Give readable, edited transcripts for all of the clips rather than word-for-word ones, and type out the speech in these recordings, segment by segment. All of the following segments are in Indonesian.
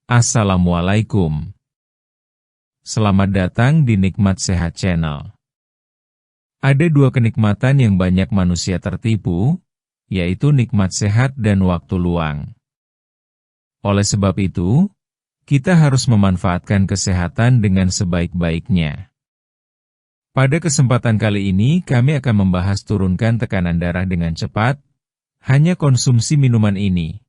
Assalamualaikum. Selamat datang di Nikmat Sehat Channel. Ada dua kenikmatan yang banyak manusia tertipu, yaitu nikmat sehat dan waktu luang. Oleh sebab itu, kita harus memanfaatkan kesehatan dengan sebaik-baiknya. Pada kesempatan kali ini, kami akan membahas turunkan tekanan darah dengan cepat, hanya konsumsi minuman ini.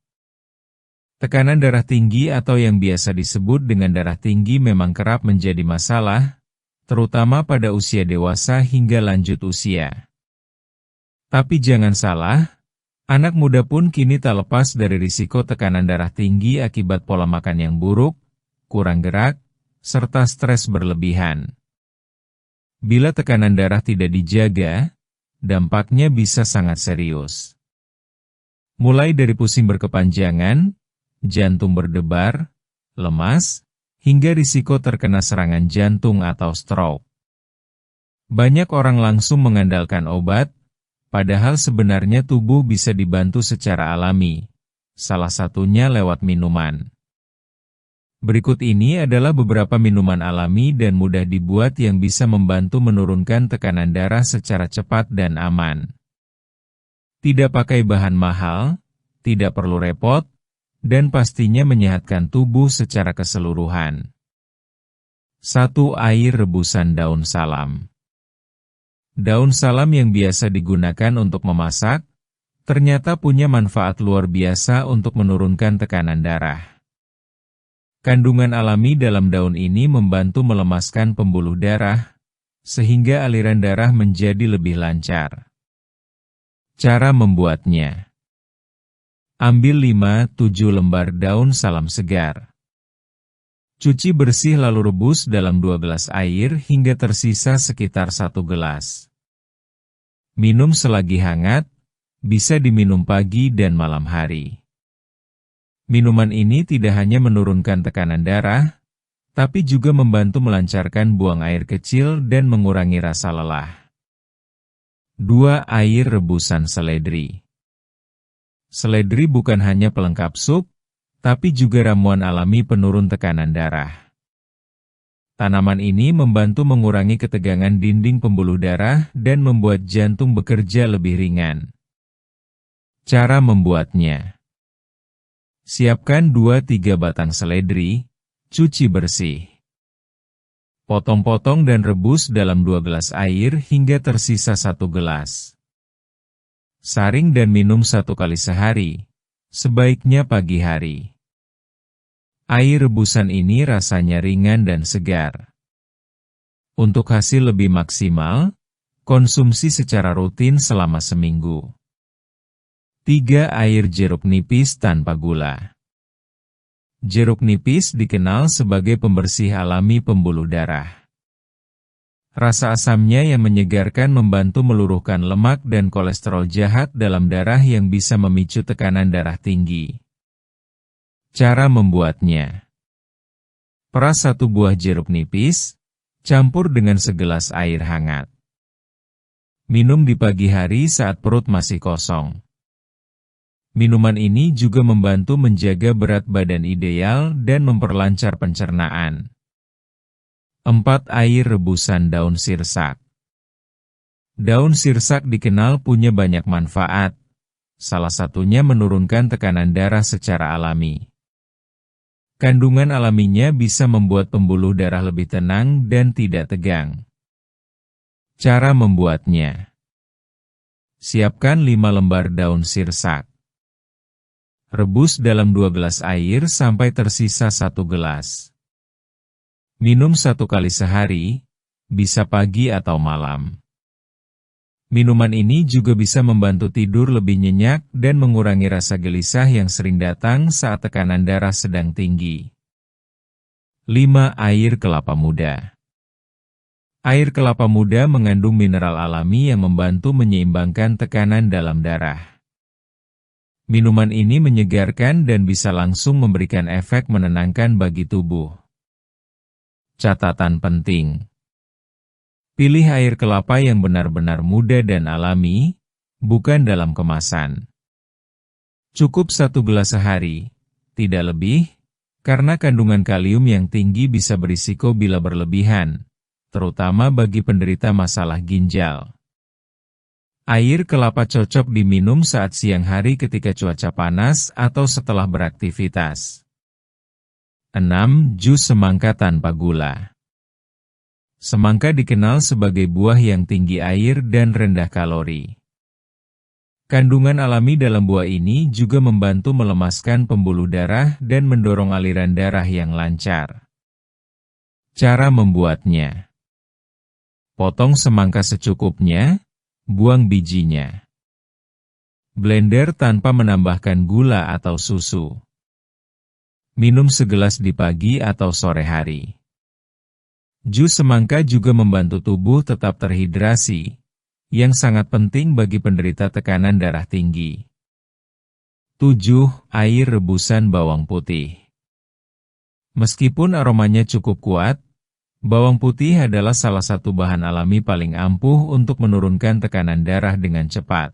Tekanan darah tinggi atau yang biasa disebut dengan darah tinggi memang kerap menjadi masalah, terutama pada usia dewasa hingga lanjut usia. Tapi jangan salah, anak muda pun kini tak lepas dari risiko tekanan darah tinggi akibat pola makan yang buruk, kurang gerak, serta stres berlebihan. Bila tekanan darah tidak dijaga, dampaknya bisa sangat serius. Mulai dari pusing berkepanjangan, jantung berdebar, lemas, hingga risiko terkena serangan jantung atau stroke. Banyak orang langsung mengandalkan obat, padahal sebenarnya tubuh bisa dibantu secara alami, salah satunya lewat minuman. Berikut ini adalah beberapa minuman alami dan mudah dibuat yang bisa membantu menurunkan tekanan darah secara cepat dan aman. Tidak pakai bahan mahal, tidak perlu repot, dan pastinya menyehatkan tubuh secara keseluruhan. 1. Air rebusan daun salam. Daun salam yang biasa digunakan untuk memasak, ternyata punya manfaat luar biasa untuk menurunkan tekanan darah. Kandungan alami dalam daun ini membantu melemaskan pembuluh darah, sehingga aliran darah menjadi lebih lancar. Cara membuatnya. Ambil 5-7 lembar daun salam segar. Cuci bersih lalu rebus dalam 2 gelas air hingga tersisa sekitar 1 gelas. Minum selagi hangat, bisa diminum pagi dan malam hari. Minuman ini tidak hanya menurunkan tekanan darah, tapi juga membantu melancarkan buang air kecil dan mengurangi rasa lelah. 2. Air rebusan seledri. Seledri bukan hanya pelengkap sup, tapi juga ramuan alami penurun tekanan darah. Tanaman ini membantu mengurangi ketegangan dinding pembuluh darah dan membuat jantung bekerja lebih ringan. Cara membuatnya. Siapkan 2-3 batang seledri, cuci bersih. Potong-potong dan rebus dalam 2 gelas air hingga tersisa 1 gelas. Saring dan minum 1 kali sehari, sebaiknya pagi hari. Air rebusan ini rasanya ringan dan segar. Untuk hasil lebih maksimal, konsumsi secara rutin selama seminggu. 3. Air jeruk nipis tanpa gula. Jeruk nipis dikenal sebagai pembersih alami pembuluh darah. Rasa asamnya yang menyegarkan membantu meluruhkan lemak dan kolesterol jahat dalam darah yang bisa memicu tekanan darah tinggi. Cara membuatnya. Peras 1 buah jeruk nipis, campur dengan segelas air hangat. Minum di pagi hari saat perut masih kosong. Minuman ini juga membantu menjaga berat badan ideal dan memperlancar pencernaan. 4. Air rebusan daun sirsak. Daun sirsak dikenal punya banyak manfaat, salah satunya menurunkan tekanan darah secara alami. Kandungan alaminya bisa membuat pembuluh darah lebih tenang dan tidak tegang. Cara membuatnya. Siapkan 5 lembar daun sirsak. Rebus dalam 2 gelas air sampai tersisa 1 gelas. Minum 1 kali sehari, bisa pagi atau malam. Minuman ini juga bisa membantu tidur lebih nyenyak dan mengurangi rasa gelisah yang sering datang saat tekanan darah sedang tinggi. 5. Air kelapa muda. Air kelapa muda mengandung mineral alami yang membantu menyeimbangkan tekanan dalam darah. Minuman ini menyegarkan dan bisa langsung memberikan efek menenangkan bagi tubuh. Catatan penting. Pilih air kelapa yang benar-benar muda dan alami, bukan dalam kemasan. Cukup 1 gelas sehari, tidak lebih, Karena kandungan kalium yang tinggi bisa berisiko bila berlebihan, terutama bagi penderita masalah ginjal. Air kelapa cocok diminum saat siang hari ketika cuaca panas atau setelah beraktivitas. 6. Jus semangka tanpa gula. Semangka dikenal sebagai buah yang tinggi air dan rendah kalori. Kandungan alami dalam buah ini juga membantu melemaskan pembuluh darah dan mendorong aliran darah yang lancar. Cara membuatnya: potong semangka secukupnya, buang bijinya. Blender tanpa menambahkan gula atau susu. Minum segelas di pagi atau sore hari. Jus semangka juga membantu tubuh tetap terhidrasi, yang sangat penting bagi penderita tekanan darah tinggi. 7. Air rebusan bawang putih. Meskipun aromanya cukup kuat, bawang putih adalah salah satu bahan alami paling ampuh untuk menurunkan tekanan darah dengan cepat.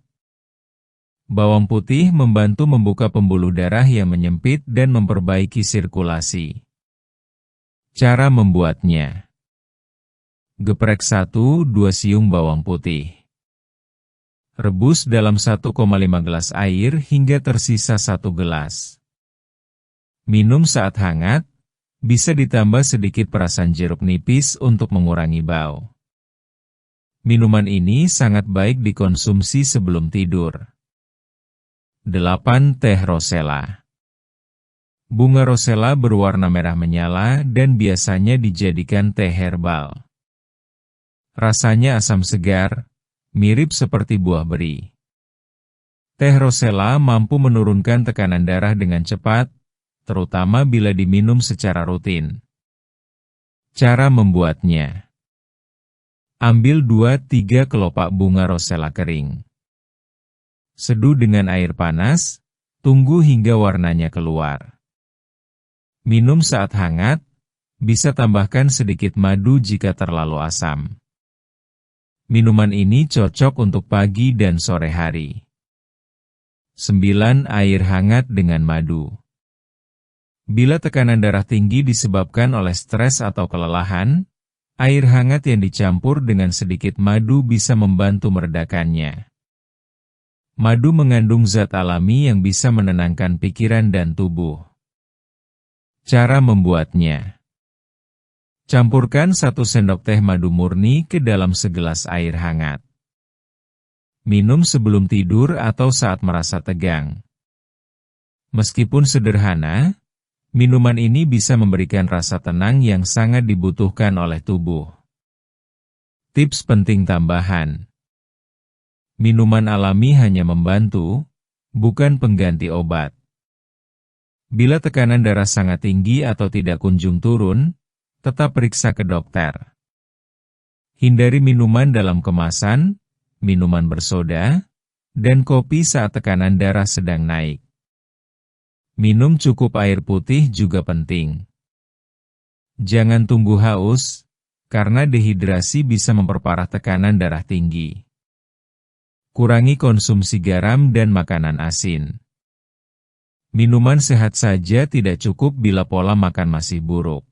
Bawang putih membantu membuka pembuluh darah yang menyempit dan memperbaiki sirkulasi. Cara membuatnya: geprek 1-2 siung bawang putih. Rebus dalam 1,5 gelas air hingga tersisa 1 gelas. Minum saat hangat, bisa ditambah sedikit perasan jeruk nipis untuk mengurangi bau. Minuman ini sangat baik dikonsumsi sebelum tidur. 8. Teh rosella. Bunga rosella berwarna merah menyala dan biasanya dijadikan teh herbal. Rasanya asam segar, mirip seperti buah beri. Teh rosella mampu menurunkan tekanan darah dengan cepat, terutama bila diminum secara rutin. Cara membuatnya: ambil 2-3 kelopak bunga rosella kering. Seduh dengan air panas, tunggu hingga warnanya keluar. Minum saat hangat, bisa tambahkan sedikit madu jika terlalu asam. Minuman ini cocok untuk pagi dan sore hari. 9. Air hangat dengan madu. Bila tekanan darah tinggi disebabkan oleh stres atau kelelahan, air hangat yang dicampur dengan sedikit madu bisa membantu meredakannya. Madu mengandung zat alami yang bisa menenangkan pikiran dan tubuh. Cara membuatnya: campurkan 1 sendok teh madu murni ke dalam segelas air hangat. Minum sebelum tidur atau saat merasa tegang. Meskipun sederhana, minuman ini bisa memberikan rasa tenang yang sangat dibutuhkan oleh tubuh. Tips penting tambahan: minuman alami hanya membantu, bukan pengganti obat. Bila tekanan darah sangat tinggi atau tidak kunjung turun, tetap periksa ke dokter. Hindari minuman dalam kemasan, minuman bersoda, dan kopi saat tekanan darah sedang naik. Minum cukup air putih juga penting. Jangan tunggu haus, karena dehidrasi bisa memperparah tekanan darah tinggi. Kurangi konsumsi garam dan makanan asin. Minuman sehat saja tidak cukup bila pola makan masih buruk.